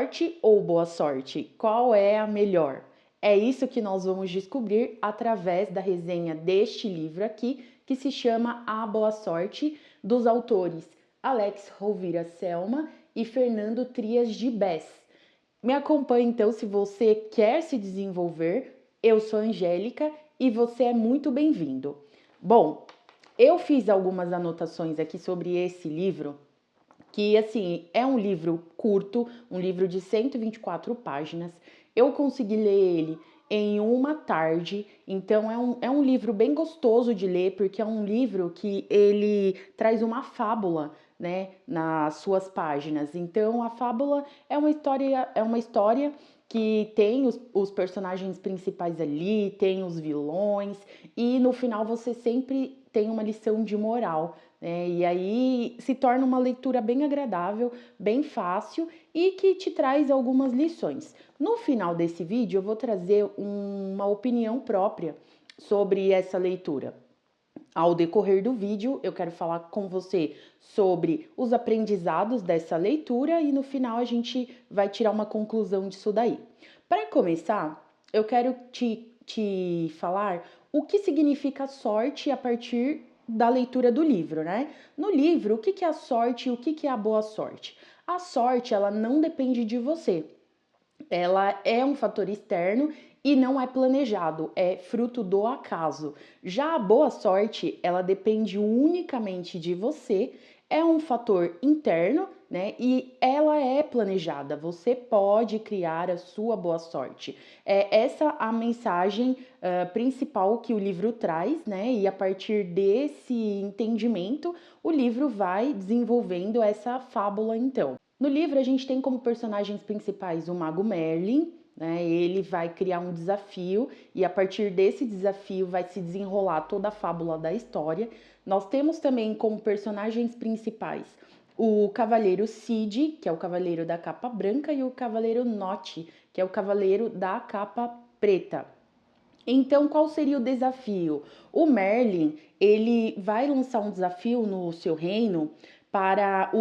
sorte ou boa sorte? Qual é a melhor? É isso que nós vamos descobrir através da resenha deste livro aqui, que se chama A Boa Sorte, dos autores Alex Rovira Selma e Fernando Trias de Bess. Me acompanhe então se você quer se desenvolver. Eu sou Angélica e você é muito bem-vindo. Bom, eu fiz algumas anotações aqui sobre esse livro, que assim, é um livro curto, um livro de 124 páginas. Eu consegui ler ele em uma tarde, então é um livro bem gostoso de ler, porque é um livro que ele traz uma fábula, né, nas suas páginas. Então a fábula é uma história que tem os personagens principais ali, tem os vilões, e no final você sempre tem uma lição de moral, né? E aí se torna uma leitura bem agradável, bem fácil e que te traz algumas lições. No final desse vídeo eu vou trazer uma opinião própria sobre essa leitura. Ao decorrer do vídeo, eu quero falar com você sobre os aprendizados dessa leitura e no final a gente vai tirar uma conclusão disso daí. Para começar, eu quero te falar o que significa sorte a partir da leitura do livro, né? No livro, o que é a sorte e o que é a boa sorte? A sorte, ela não depende de você. Ela é um fator externo e não é planejado, é fruto do acaso. Já a boa sorte, ela depende unicamente de você, é um fator interno, né? E ela é planejada. Você pode criar a sua boa sorte. É essa a mensagem principal que o livro traz, né? E a partir desse entendimento, o livro vai desenvolvendo essa fábula, então. No livro, a gente tem como personagens principais o Mago Merlin, né? Ele vai criar um desafio e a partir desse desafio vai se desenrolar toda a fábula da história. Nós temos também como personagens principais o Cavaleiro Cid, que é o Cavaleiro da capa branca, e o Cavaleiro Note, que é o Cavaleiro da capa preta. Então, qual seria o desafio? O Merlin, ele vai lançar um desafio no seu reino para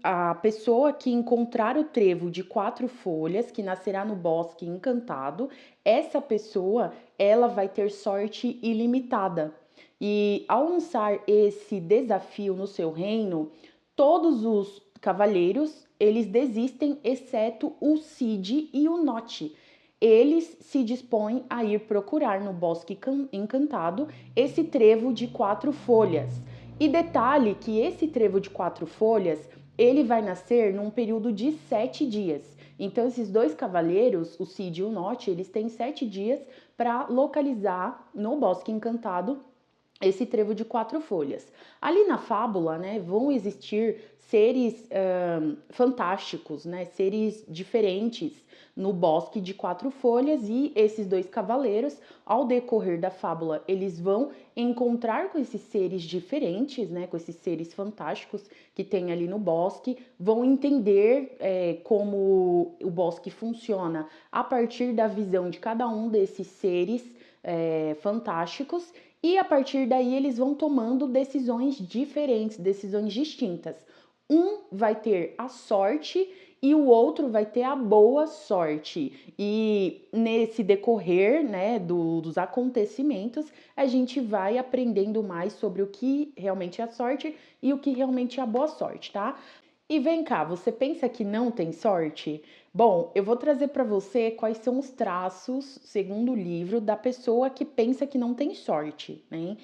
a pessoa que encontrar o trevo de 4 folhas, que nascerá no bosque encantado. Essa pessoa, ela vai ter sorte ilimitada. E ao lançar esse desafio no seu reino, todos os cavaleiros, eles desistem, exceto o Cid e o Note. Eles se dispõem a ir procurar no bosque encantado esse trevo de 4 folhas. E detalhe que esse trevo de 4 folhas, ele vai nascer num período de 7 dias. Então esses dois cavaleiros, o Cid e o Note, eles têm 7 dias para localizar no bosque encantado esse trevo de 4 folhas. Ali na fábula, né, vão existir seres fantásticos, né, seres diferentes no bosque de 4 folhas, e esses dois cavaleiros, ao decorrer da fábula, eles vão encontrar com esses seres diferentes, né, com esses seres fantásticos que tem ali no bosque, vão entender como o bosque funciona a partir da visão de cada um desses seres fantásticos, e a partir daí eles vão tomando decisões diferentes, decisões distintas. Um vai ter a sorte e o outro vai ter a boa sorte. E nesse decorrer, né, dos acontecimentos, a gente vai aprendendo mais sobre o que realmente é a sorte e o que realmente é a boa sorte, tá? E vem cá, você pensa que não tem sorte? Bom, eu vou trazer para você quais são os traços, segundo o livro, da pessoa que pensa que não tem sorte, né?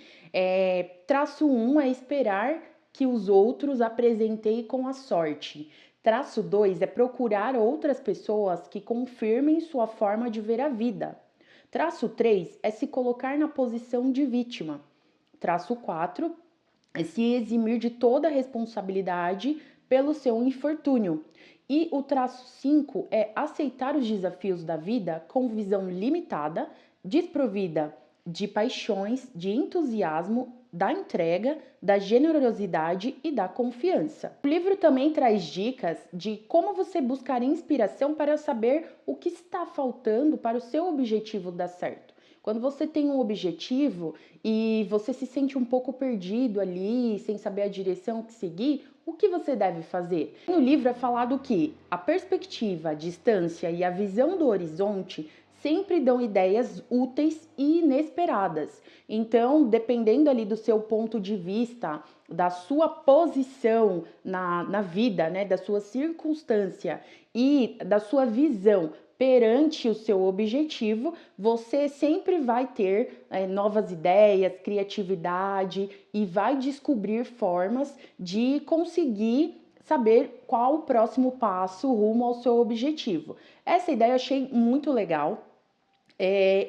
Traço 1 é esperar que os outros apresentem com a sorte. Traço 2 é procurar outras pessoas que confirmem sua forma de ver a vida. Traço 3 é se colocar na posição de vítima. Traço 4 é se eximir de toda responsabilidade pelo seu infortúnio. E o traço 5 é aceitar os desafios da vida com visão limitada, desprovida de paixões, de entusiasmo, da entrega, da generosidade e da confiança. O livro também traz dicas de como você buscar inspiração para saber o que está faltando para o seu objetivo dar certo. Quando você tem um objetivo e você se sente um pouco perdido ali, sem saber a direção que seguir, o que você deve fazer? No livro é falado que a perspectiva, a distância e a visão do horizonte sempre dão ideias úteis e inesperadas. Então, dependendo ali do seu ponto de vista, da sua posição na vida, né, da sua circunstância e da sua visão perante o seu objetivo, você sempre vai ter novas ideias, criatividade e vai descobrir formas de conseguir saber qual o próximo passo rumo ao seu objetivo. Essa ideia eu achei muito legal.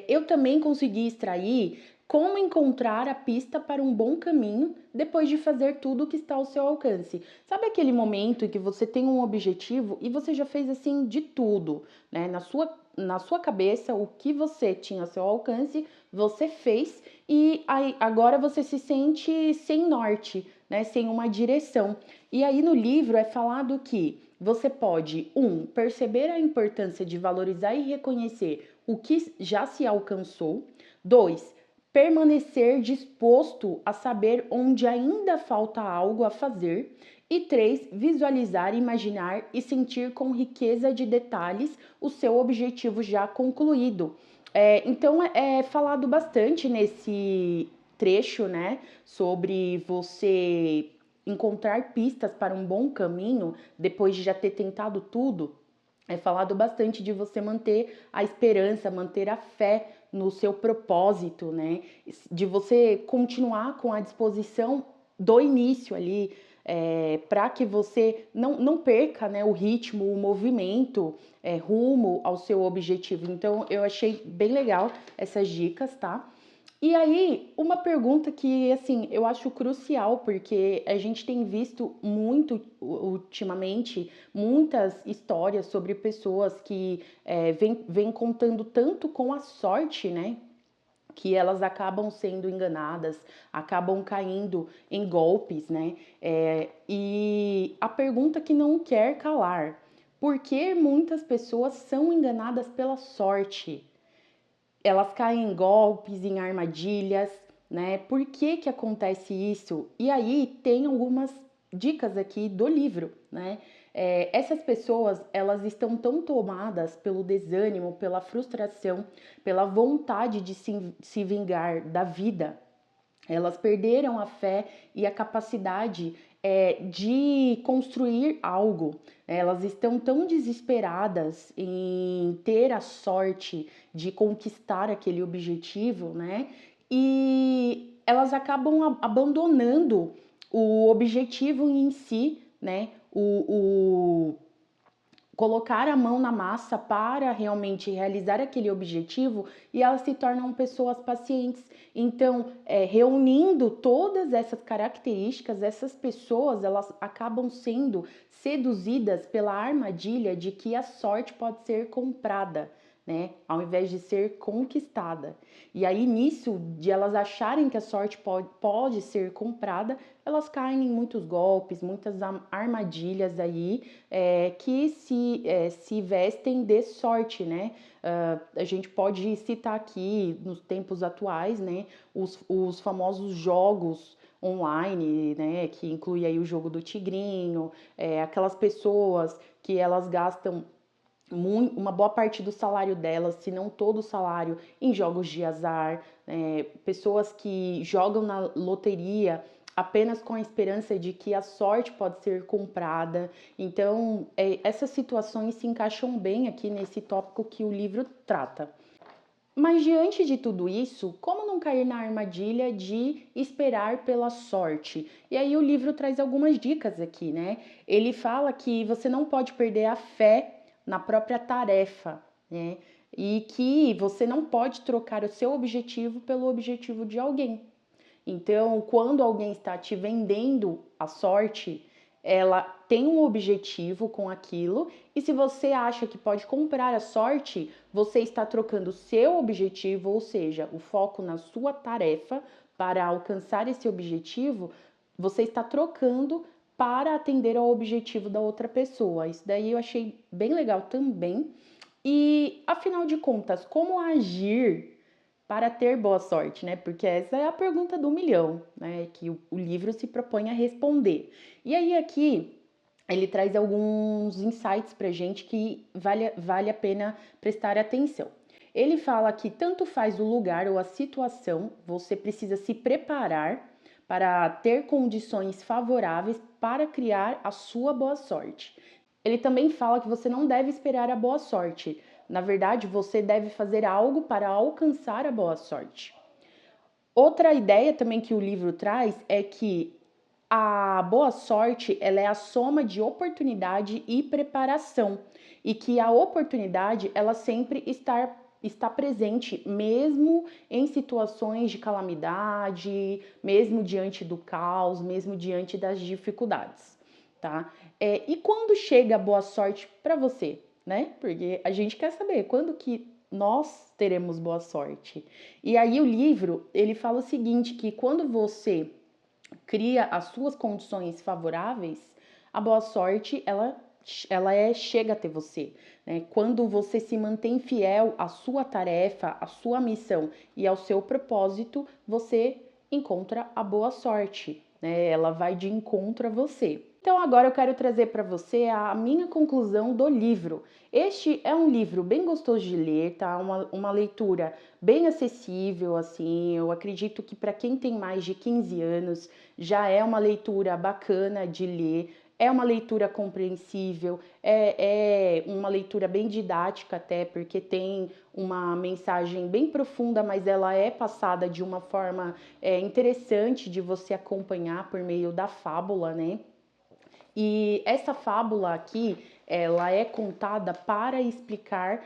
Eu também consegui extrair como encontrar a pista para um bom caminho depois de fazer tudo o que está ao seu alcance. Sabe aquele momento em que você tem um objetivo e você já fez assim de tudo, né? Na sua cabeça, o que você tinha ao seu alcance, você fez e aí, agora você se sente sem norte, né? Sem uma direção. E aí no livro é falado que você pode, perceber a importância de valorizar e reconhecer o que já se alcançou. 2, permanecer disposto a saber onde ainda falta algo a fazer. E 3, visualizar, imaginar e sentir com riqueza de detalhes o seu objetivo já concluído. Então é falado bastante nesse trecho, né, sobre você encontrar pistas para um bom caminho depois de já ter tentado tudo. É falado bastante de você manter a esperança, manter a fé no seu propósito, né? De você continuar com a disposição do início ali, para que você não perca, né, o ritmo, o movimento, rumo ao seu objetivo. Então, eu achei bem legal essas dicas, tá? E aí, uma pergunta que, assim, eu acho crucial, porque a gente tem visto muito ultimamente, muitas histórias sobre pessoas que vêm contando tanto com a sorte, né? Que elas acabam sendo enganadas, acabam caindo em golpes, né? E a pergunta que não quer calar: por que muitas pessoas são enganadas pela sorte? Elas caem em golpes, em armadilhas, né? Por que que acontece isso? E aí tem algumas dicas aqui do livro, né? Essas pessoas, elas estão tão tomadas pelo desânimo, pela frustração, pela vontade de se vingar da vida. Elas perderam a fé e a capacidade de construir algo. Elas estão tão desesperadas em ter a sorte de conquistar aquele objetivo, né? E elas acabam abandonando o objetivo em si, né? Colocar a mão na massa para realmente realizar aquele objetivo, e elas se tornam pessoas pacientes. Então, reunindo todas essas características, essas pessoas, elas acabam sendo seduzidas pela armadilha de que a sorte pode ser comprada, né, ao invés de ser conquistada. E aí, nisso, de elas acharem que a sorte pode ser comprada, elas caem em muitos golpes, muitas armadilhas aí, que se vestem de sorte, né? A gente pode citar aqui, nos tempos atuais, né, os famosos jogos online, né, que inclui aí o jogo do tigrinho, aquelas pessoas que elas gastam uma boa parte do salário delas, se não todo o salário, em jogos de azar, pessoas que jogam na loteria apenas com a esperança de que a sorte pode ser comprada. Então, essas situações se encaixam bem aqui nesse tópico que o livro trata. Mas diante de tudo isso, como não cair na armadilha de esperar pela sorte? E aí o livro traz algumas dicas aqui, né? Ele fala que você não pode perder a fé na própria tarefa, né? E que você não pode trocar o seu objetivo pelo objetivo de alguém. Então, quando alguém está te vendendo a sorte, ela tem um objetivo com aquilo, e se você acha que pode comprar a sorte, você está trocando o seu objetivo, ou seja, o foco na sua tarefa para alcançar esse objetivo, você está trocando para atender ao objetivo da outra pessoa. Isso daí eu achei bem legal também. E afinal de contas, como agir para ter boa sorte, né? Porque essa é a pergunta do milhão, né? Que o livro se propõe a responder. E aí aqui ele traz alguns insights pra gente que vale a pena prestar atenção. Ele fala que tanto faz o lugar ou a situação, você precisa se preparar para ter condições favoráveis para criar a sua boa sorte. Ele também fala que você não deve esperar a boa sorte. Na verdade, você deve fazer algo para alcançar a boa sorte. Outra ideia também que o livro traz é que a boa sorte, ela é a soma de oportunidade e preparação, e que a oportunidade, ela sempre está presente mesmo em situações de calamidade, mesmo diante do caos, mesmo diante das dificuldades, tá? E quando chega a boa sorte para você, né? Porque a gente quer saber quando que nós teremos boa sorte. E aí o livro, ele fala o seguinte, que quando você cria as suas condições favoráveis, a boa sorte chega até você, né? Quando você se mantém fiel à sua tarefa, à sua missão e ao seu propósito, você encontra a boa sorte, né? Ela vai de encontro a você. Então agora eu quero trazer para você a minha conclusão do livro. Este é um livro bem gostoso de ler, tá? Uma leitura bem acessível, assim. Eu acredito que para quem tem mais de 15 anos já é uma leitura bacana de ler. É uma leitura compreensível, é uma leitura bem didática até, porque tem uma mensagem bem profunda, mas ela é passada de uma forma interessante de você acompanhar por meio da fábula, né? E essa fábula aqui, ela é contada para explicar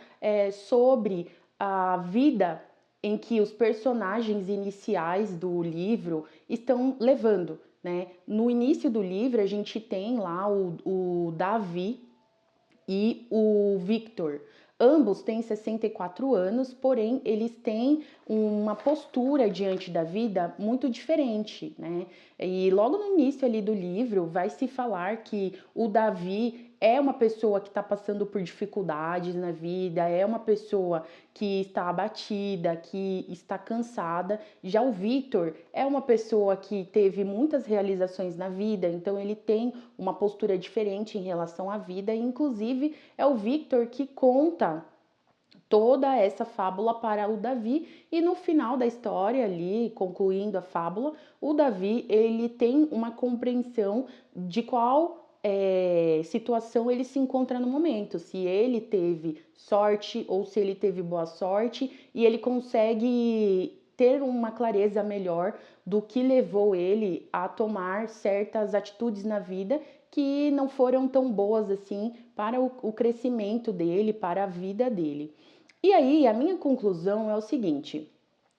sobre a vida em que os personagens iniciais do livro estão levando, né? No início do livro, a gente tem lá o Davi e o Victor. Ambos têm 64 anos, porém eles têm uma postura diante da vida muito diferente, né? E logo no início ali do livro vai se falar que o Davi é uma pessoa que está passando por dificuldades na vida, é uma pessoa que está abatida, que está cansada. Já o Victor é uma pessoa que teve muitas realizações na vida, então ele tem uma postura diferente em relação à vida, e inclusive é o Victor que conta toda essa fábula para o Davi, e no final da história ali, concluindo a fábula, o Davi ele tem uma compreensão de qual situação ele se encontra no momento, se ele teve sorte ou se ele teve boa sorte, e ele consegue ter uma clareza melhor do que levou ele a tomar certas atitudes na vida que não foram tão boas assim para o crescimento dele, para a vida dele. E aí, a minha conclusão é o seguinte: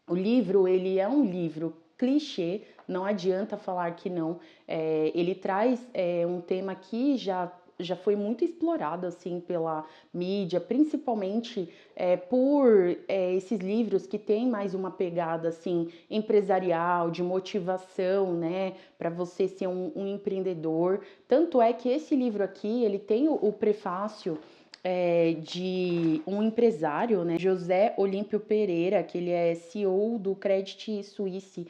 o livro, ele é um livro clichê, não adianta falar que não. Ele traz um tema que já foi muito explorado assim pela mídia, principalmente por esses livros que têm mais uma pegada assim empresarial, de motivação, né, para você ser um empreendedor. Tanto é que esse livro aqui, ele tem o prefácio de um empresário, né, José Olímpio Pereira, que ele é CEO do Credit Suisse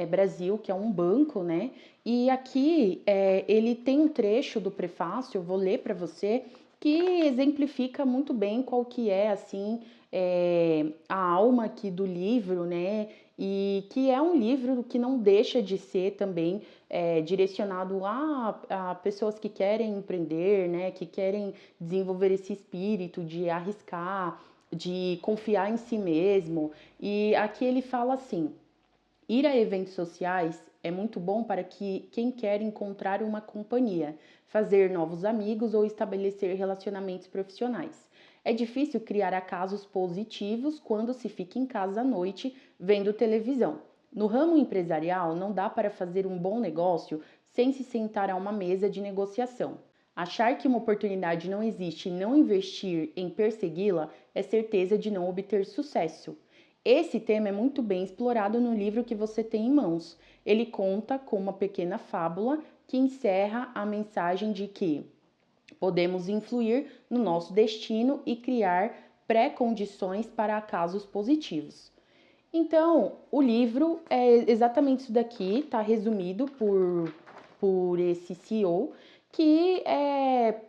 Brasil, que é um banco, né? E aqui ele tem um trecho do prefácio, eu vou ler para você, que exemplifica muito bem qual que é, assim, a alma aqui do livro, né? E que é um livro que não deixa de ser também direcionado a pessoas que querem empreender, né? Que querem desenvolver esse espírito de arriscar, de confiar em si mesmo. E aqui ele fala assim: ir a eventos sociais é muito bom para quem quer encontrar uma companhia, fazer novos amigos ou estabelecer relacionamentos profissionais. É difícil criar acasos positivos quando se fica em casa à noite vendo televisão. No ramo empresarial, não dá para fazer um bom negócio sem se sentar a uma mesa de negociação. Achar que uma oportunidade não existe e não investir em persegui-la é certeza de não obter sucesso. Esse tema é muito bem explorado no livro que você tem em mãos. Ele conta com uma pequena fábula que encerra a mensagem de que podemos influir no nosso destino e criar pré-condições para casos positivos. Então, o livro é exatamente isso daqui, tá resumido por esse CEO, que é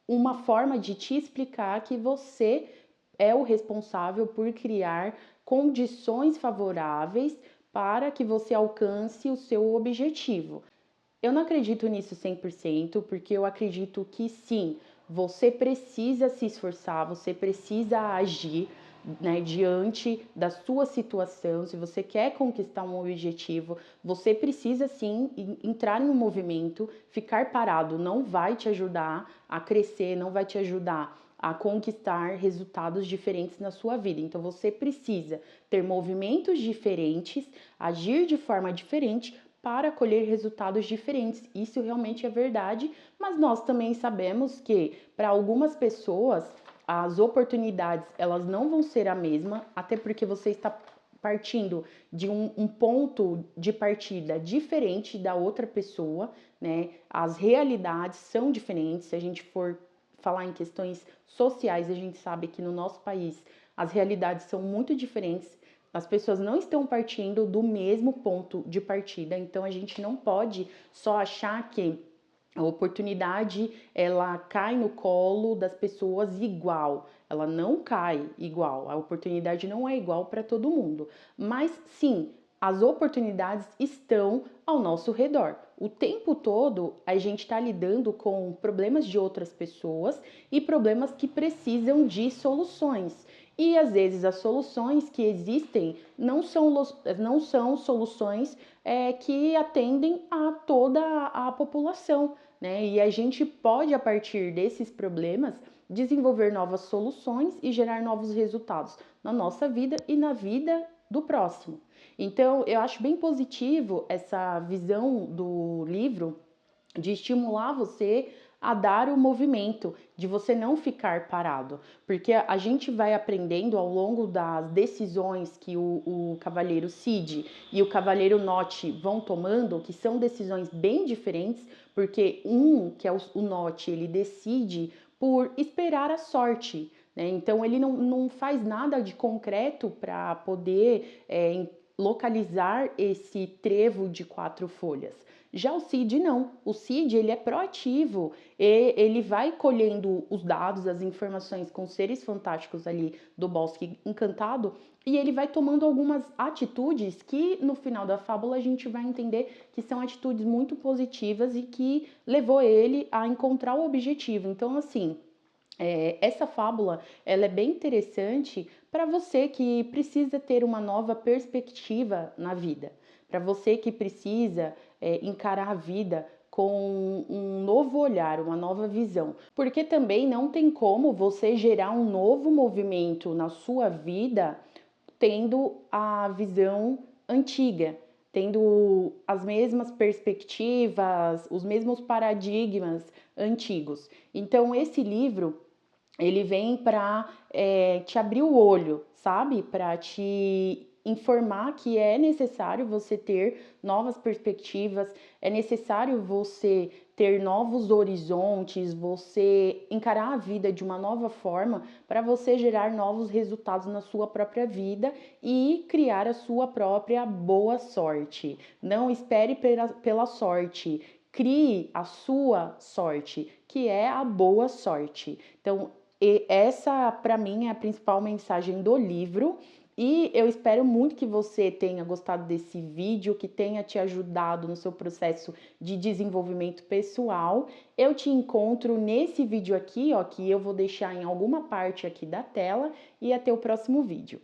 uma forma de te explicar que você é o responsável por criar condições favoráveis para que você alcance o seu objetivo. Eu não acredito nisso 100%, porque eu acredito que sim, você precisa se esforçar, você precisa agir, né, diante da sua situação. Se você quer conquistar um objetivo, você precisa sim entrar em um movimento. Ficar parado não vai te ajudar a crescer, não vai te ajudar a conquistar resultados diferentes na sua vida. Então você precisa ter movimentos diferentes, agir de forma diferente para colher resultados diferentes. Isso realmente é verdade, mas nós também sabemos que para algumas pessoas as oportunidades elas não vão ser a mesma, até porque você está partindo de um ponto de partida diferente da outra pessoa, né? As realidades são diferentes. Se a gente for falar em questões sociais, a gente sabe que no nosso país as realidades são muito diferentes. As pessoas não estão partindo do mesmo ponto de partida, então a gente não pode só achar que a oportunidade ela cai no colo das pessoas igual. Ela não cai igual. A oportunidade não é igual para todo mundo. Mas sim, as oportunidades estão ao nosso redor. O tempo todo a gente está lidando com problemas de outras pessoas e problemas que precisam de soluções. E às vezes as soluções que existem não são soluções que atendem a toda a população, né? E a gente pode, a partir desses problemas, desenvolver novas soluções e gerar novos resultados na nossa vida e na vida do próximo. Então, eu acho bem positivo essa visão do livro de estimular você a dar o movimento, de você não ficar parado, porque a gente vai aprendendo ao longo das decisões que o cavaleiro Cid e o cavaleiro Note vão tomando, que são decisões bem diferentes, porque que é o Note, ele decide por esperar a sorte, né? Então ele não faz nada de concreto para poder localizar esse trevo de 4 folhas. Já o Cid não. O Cid ele é proativo, e ele vai colhendo os dados, as informações com seres fantásticos ali do Bosque Encantado e ele vai tomando algumas atitudes que no final da fábula a gente vai entender que são atitudes muito positivas e que levou ele a encontrar o objetivo. Então, assim, essa fábula ela é bem interessante para você que precisa ter uma nova perspectiva na vida, para você que precisa encarar a vida com um novo olhar, uma nova visão, porque também não tem como você gerar um novo movimento na sua vida tendo a visão antiga, tendo as mesmas perspectivas, os mesmos paradigmas antigos. Então, esse livro ele vem para te abrir o olho, sabe? Para te informar que é necessário você ter novas perspectivas, é necessário você ter novos horizontes, você encarar a vida de uma nova forma para você gerar novos resultados na sua própria vida e criar a sua própria boa sorte. Não espere pela sorte, crie a sua sorte, que é a boa sorte. Então, essa, para mim, é a principal mensagem do livro. E eu espero muito que você tenha gostado desse vídeo, que tenha te ajudado no seu processo de desenvolvimento pessoal. Eu te encontro nesse vídeo aqui, ó, que eu vou deixar em alguma parte aqui da tela, e até o próximo vídeo.